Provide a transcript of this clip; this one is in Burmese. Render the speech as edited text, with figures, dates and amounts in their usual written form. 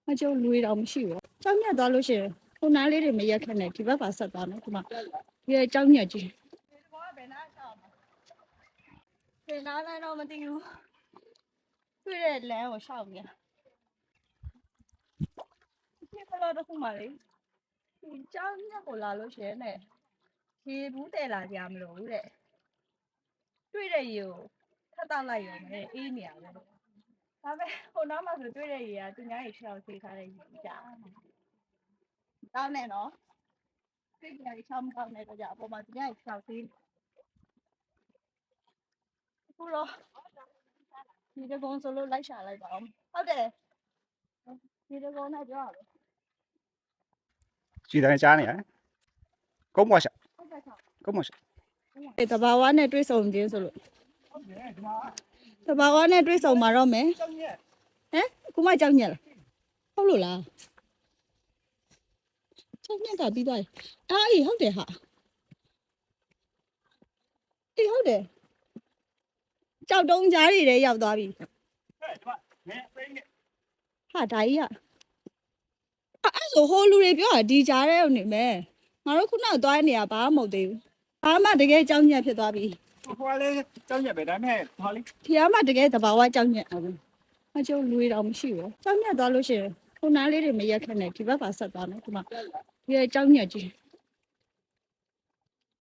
မကျုပ်လူရအောင်မရှိဘူး။ကြောင်းမြတ်သွားလို့ရှိရင်ခုနားလေးတွေမရက်ခက်နဲ့ဒီဘက်ပါဆက်သွားမယ်ဒီမှာဒီကြောင်းမြတ်ကြီးဒီဘောကဘယ်နာရှောက်မှာဘယ်နာလဲတော့မသိဘူးတွေ့တဲ့လမ်းကိုရှောက်နေဒီဘက်တော့ခုမှလေဒီကြောင်းမြတ်ကိုလာလို့ရှိရင်နဲ့ဒီဘူးတယ်လာကြမလို့တဲ့တွေ့တဲ့ရေကိုထပ်တောက်လိုက်ရုံနဲ့အေးနေရပဲဒါပေမဲ့ဟိုနောက်မှဆိုတွေ့တဲ့ရေကသူများရေရှောက်သေးထားတဲ့ရေကြာတောင်းနေနော်သိကြရချမ်းကောင်းနေတော့ကြအပေါ်မှာသူများရေရှောက်သေးခုတော့ဒီတကုန်းဆိုလို့လိုက်ရှာလိုက်ပါအောင်ဟုတ်တယ်ဒီတကုန်းနဲ့ပြောရမယ် ကြည်တယ်ကြားနေရကုန်းပေါ်ရှာကုန်းပေါ်ရှာ တဘာဝနဲ့တွေးဆုံခြင်းဆိုလို့တဘာဝနဲ့တွေးဆုံမှာတော့မယ်ဟမ်ခုမှကြောက်ညက်လားဟုတ်လို့လားကြောက်ညက်ကပြီးသွားပြီအေးဟုတ်တယ်ဟာအေးဟုတ်တယ်ကြောက်တုံးကြားတွေထဲရောက်သွားပြီဟာဒါကြီးကအဲ့ဆိုဟိုလူတွေပြောတာဒီကြားထဲနေမယ်ငါတို့ခုနကသွားနေရဘာမှမဟုတ်သေးဘူးဘာမှတကယ်ကြောက်ညက်ဖြစ်သွားပြီ ဟိုလေကြောင်းရပဲဒါမဲ့ဟောလေး ဒီကမှတကယ်တဘာဝကြောက်ညက်မကျုပ်လူရအောင်မရှိဘူးကြောက်ညက်သွားလို့ရှိရင်ခုနားလေးတွေမရက်ခက်နဲ့ဒီဘက်ပါဆက်သွားမယ်ဒီမှာဒီကြောက်ညက်ကြီး